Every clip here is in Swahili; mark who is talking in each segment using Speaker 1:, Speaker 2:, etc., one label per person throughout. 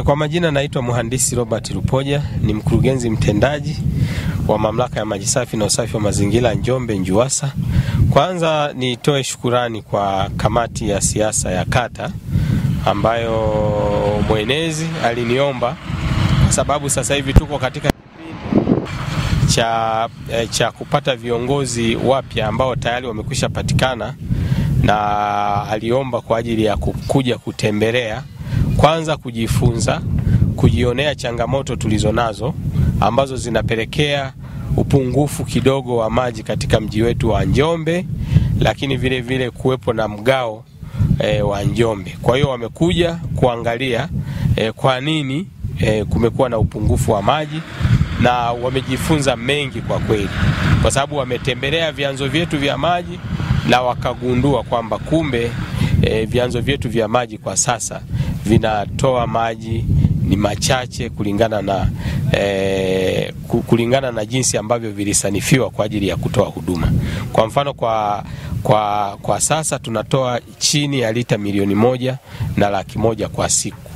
Speaker 1: Kwa majina naitwa Mhandisi Robert Lupoja, ni mkurugenzi mtendaji wa Mamlaka ya Maji Safi na Usafi wa Mazingira Njombe NJUWASA. Kwanza nitoe shukurani kwa kamati ya siasa ya kata ambayo mwenezi aliniomba, kwa sababu sasa hivi tuko katika cha kupata viongozi wapya ambao tayari wamekwisha patikana, na aliomba kwa ajili ya kuja kutembelea, kwanza kujifunza, kujionea changamoto tulizonazo ambazo zinapelekea upungufu kidogo wa maji katika mji wetu wa Njombe, lakini vile vile kuwepo na mgao wa Njombe. Kwa hiyo wamekuja kuangalia kwa nini kumekuwa na upungufu wa maji, na wamejifunza mengi kwa kweli, kwa sababu wametembelea vyanzo vyetu vya maji na wakagundua kwamba kumbe vyanzo vyetu vya maji kwa sasa vinatoa maji ni machache kulingana na jinsi ambavyo vilisanifiwa kwa ajili ya kutoa huduma. Kwa mfano kwa sasa tunatoa chini ya lita 1,100,000 kwa siku.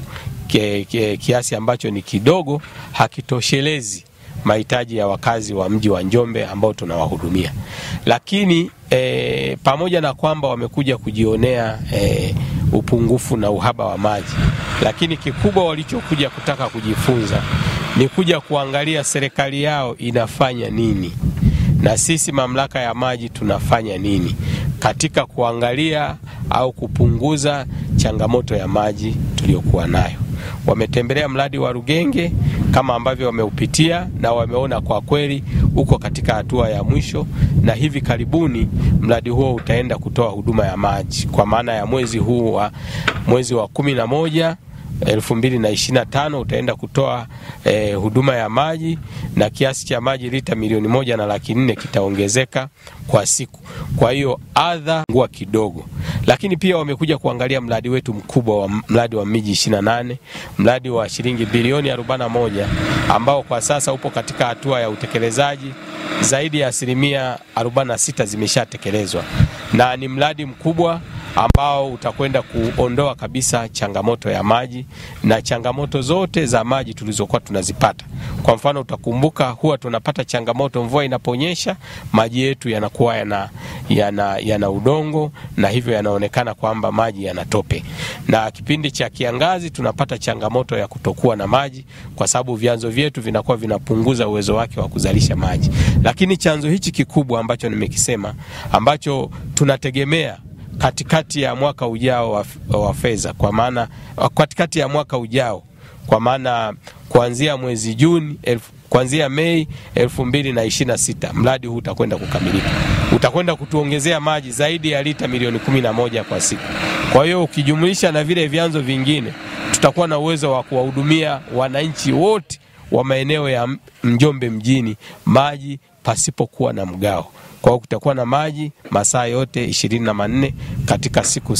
Speaker 1: Kiasi ambacho ni kidogo, hakitoshelezi mahitaji ya wakazi wa mji wa Njombe ambao tunawahudumia. Lakini pamoja na kwamba wamekuja kujionea upungufu na uhaba wa maji, lakini kikubwa walichokuja kutaka kujifunza ni kuja kuangalia serikali yao inafanya nini na sisi mamlaka ya maji tunafanya nini katika kuangalia au kupunguza changamoto ya maji tuliyokuwa nayo. Wametembelea mradi wa Rugenge kama ambavyo wameupitia, na wameona kwa kweli uko katika hatua ya mwisho, na hivi karibuni mradi huo utaenda kutoa huduma ya maji kwa maana ya mwezi wa 11 2025 utaenda kutoa huduma ya maji, na kiasi cha maji lita 1,400,000 kitaongezeka kwa siku. Kwa hiyo adha ngua kidogo. Lakini pia wamekuja kuangalia mradi wetu mkubwa wa mradi wa miji 28, mradi wa shilingi bilioni 41 ambao kwa sasa upo katika hatua ya utekelezaji. Zaidi ya 46% zimeshatekelezwa, na ni mradi mkubwa ambao utakwenda kuondoa kabisa changamoto ya maji na changamoto zote za maji tulizokuwa tunazipata. Kwa mfano utakumbuka huwa tunapata changamoto mvua inaponyesha, maji yetu yanakuwa yana udongo, na hivyo yanaonekana kwamba maji yanatope. Na kipindi cha kiangazi tunapata changamoto ya kutokuwa na maji kwa sababu vyanzo vyetu vinakuwa vinapunguza uwezo wake wa kuzalisha maji. Lakini chanzo hichi kikubwa ambacho nimekisema, ambacho tunategemea katikati ya mwaka ujao wa fedha, kwa maana katikati ya mwaka ujao, kwa maana kuanzia mwezi Juni, kuanzia Mei 2026 mradi huu utakwenda kukamilika. Utakwenda kutuongezea maji zaidi ya lita 11,000,000 kwa siku. Kwa hiyo ukijumlisha na vile vyanzo vingine, tutakuwa na uwezo wa kuwahudumia wananchi wote wa maeneo ya Njombe mjini maji pasipokuwa na mgao. Kwa hiyo kutakuwa na maji masaa yote 24 katika siku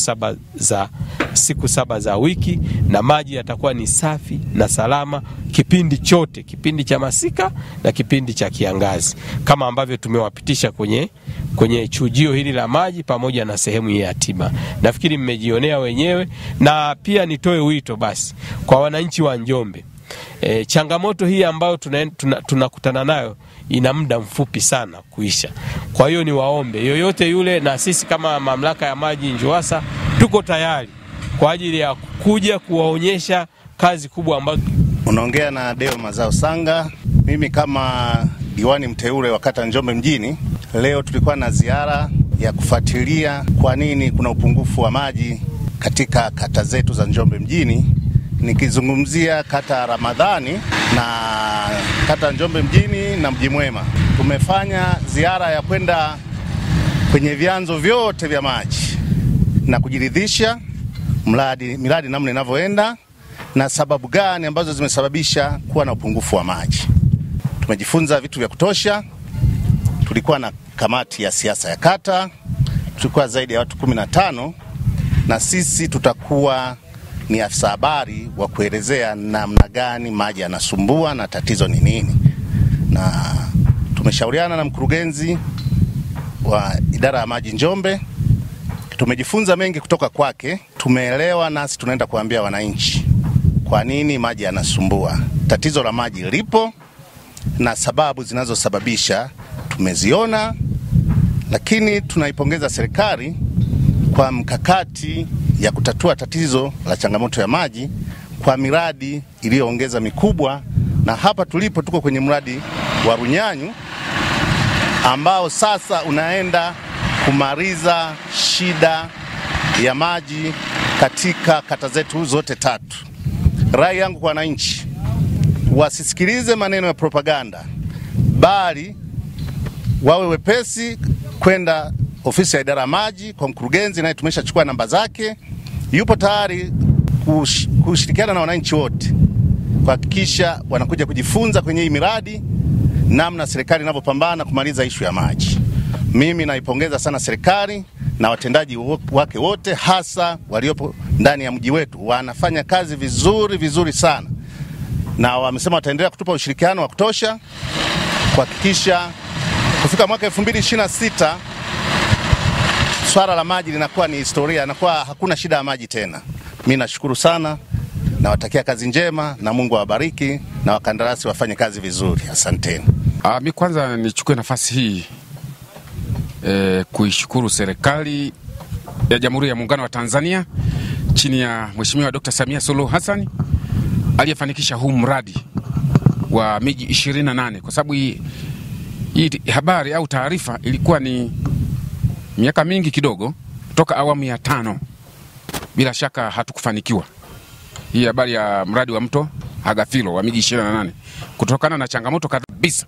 Speaker 1: saba za wiki, na maji yatakuwa ni safi na salama kipindi chote, kipindi cha masika na kipindi cha kiangazi, kama ambavyo tumewapitisha kwenye chujio hili la maji pamoja na sehemu hii ya tiba. Nafikiri mmejionea wenyewe, na pia nitoe wito basi kwa wananchi wa Njombe. Changamoto hii ambayo tunakutana nayo ina muda mfupi sana kuisha. Kwa hiyo ni waombe yoyote yule, na sisi kama mamlaka ya maji NJUWASA tuko tayari kwa ajili ya kuja kuwaonyesha kazi kubwa ambazo.
Speaker 2: Unaongea na Deo Mazao Sanga. Mimi kama diwani mteule wa kata Njombe mjini, leo tulikuwa na ziara ya kufuatilia kwa nini kuna upungufu wa maji katika kata zetu za Njombe mjini, nikizungumzia kata Ramadhani na kata Njombe mjini na Mji Mwema. Tumefanya ziara ya kwenda kwenye vyanzo vyote vya maji na kujiridhisha miradi namna inavyoenda na sababu gani ambazo zimesababisha kuwa na upungufu wa maji. Tumejifunza vitu vya kutosha. Tulikuwa na kamati ya siasa ya kata, tulikuwa zaidi ya watu 15, na sisi tutakuwa ni afisa habari wa kuelezea namna gani maji yanasumbua na tatizo ni nini. Na tumeshauriana na mkurugenzi wa idara ya maji Njombe. Tumejifunza mengi kutoka kwake, tumeelewa, nasi tunaenda kuambia wananchi kwa nini maji yanasumbua. Tatizo la maji lipo na sababu zinazosababisha tumeziona, lakini tunaipongeza serikali kwa mkakati ya kutatua tatizo la changamoto ya maji kwa miradi iliyoongeza mikubwa, na hapa tulipo tuko kwenye mradi wa Runyanyu ambao sasa unaenda kumaliza shida ya maji katika kata zetu zote 3. Rai yangu kwa wananchi, wasisikilize maneno ya propaganda, bali wawe wepesi kwenda ofisi ya idara ya maji kwa mkurugenzi, naye tumeshachukua namba zake. Yupo tayari kushirikiana na wananchi wote kuhakikisha wanakuja kujifunza kwenye hii miradi namna serikali inavyopambana kumaliza ishu ya maji. Mimi naipongeza sana serikali na watendaji wake wote, hasa waliopo ndani ya mji wetu. Wanafanya kazi vizuri sana, na wamesema wataendelea kutupa ushirikiano wa kutosha kuhakikisha kufika mwaka 2026 swala la maji linakuwa ni historia, inakuwa hakuna shida ya maji tena. Mimi nashukuru sana, nawatakia kazi njema na Mungu awabariki na wakandarasi wafanye kazi vizuri. Asanteni.
Speaker 3: Mimi kwanza nichukue nafasi hii kuishukuru serikali ya Jamhuri ya Muungano wa Tanzania chini ya Mheshimiwa Dr. Samia Suluhu Hassan aliyefanikisha huu mradi wa miji 28, kwa sababu hii habari au taarifa ilikuwa ni miaka mingi kidogo kutoka awamu ya 5. Bila shaka hatukufanikiwa hii habari ya mradi wa mto Hagafilo wa miji 28 kutokana na changamoto kabisa.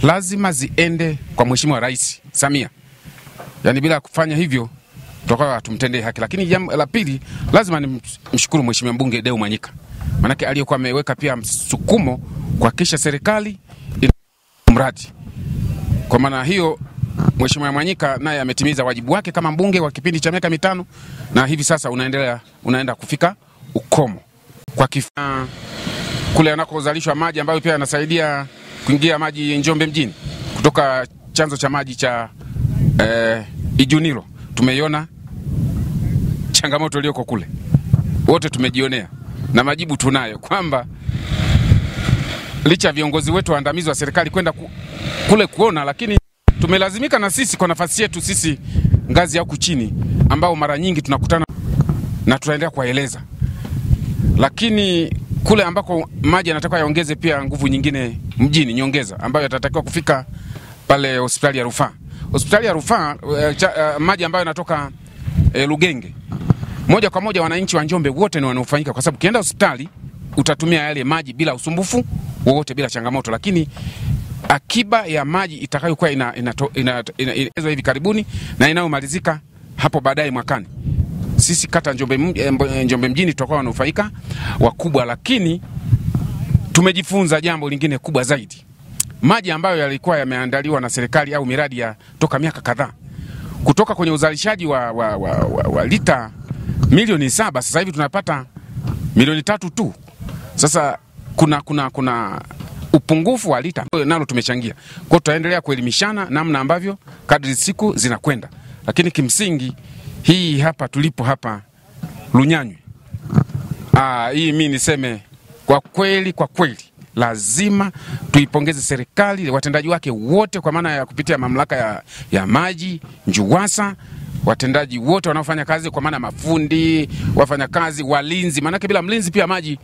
Speaker 3: Lazima ziende kwa Mheshimiwa Rais Samia. Yaani bila kufanya hivyo tutakuwa tumtendee haki. Lakini jambo la pili, lazima nimshukuru Mheshimiwa Mbunge Deo Mwanyika. Manake aliyokuwa ameweka pia msukumo kuhakikisha serikali mradi. Kwa maana hiyo Mheshimiwa Mwanyika naye ametimiza wajibu wake kama mbunge wa kipindi cha miaka 5, na hivi sasa unaenda kufika ukomo kwa kule anakozalishwa maji ambayo pia yanasaidia kuingia maji Njombe mjini kutoka chanzo cha maji cha Ijunilo. Tumeiona changamoto iliyoko kule, wote tumejionea na majibu tunayo kwamba licha viongozi wetu waandamizi wa serikali kwenda kule kuona, lakini tumelazimika na sisi kwa nafasi yetu sisi ngazi ya huku chini ambao mara nyingi tunakutana na tunaendelea kuwaeleza. Lakini kule ambako maji yanatakiwa yaongeze pia nguvu nyingine mjini, nyongeza ambayo yatatakiwa kufika pale hospitali ya rufaa. Hospitali ya rufaa maji ambayo yanatoka Lugenge, moja kwa moja wananchi wa Njombe wote ni wanaofanika, kwa sababu kienda hospitali utatumia yale maji bila usumbufu wowote, bila changamoto. Lakini akiba ya maji itakayokuwa inaelezwa hivi karibuni na inayomalizika hapo baadaye mwakani, sisi kata Njombe mjini tutakuwa wanufaika wakubwa. Lakini tumejifunza jambo lingine kubwa zaidi. Maji ambayo yalikuwa yameandaliwa na serikali au miradi ya toka miaka kadhaa, kutoka kwenye uzalishaji wa lita milioni 7, sasa hivi tunapata milioni 3 tu. Sasa kuna upungufu wa lita, nalo tumechangia. Kwa tutaendelea kuelimishana namna ambavyo kadri siku zinakwenda. Lakini kimsingi hii hapa tulipo hapa Runyanyu, hii mimi niseme kwa kweli lazima tuipongeze serikali, watendaji wake wote, kwa maana ya kupitia mamlaka ya maji NJUWASA, watendaji wote wanaofanya kazi, kwa maana mafundi, wafanya kazi, walinzi. Maana bila mlinzi pia maji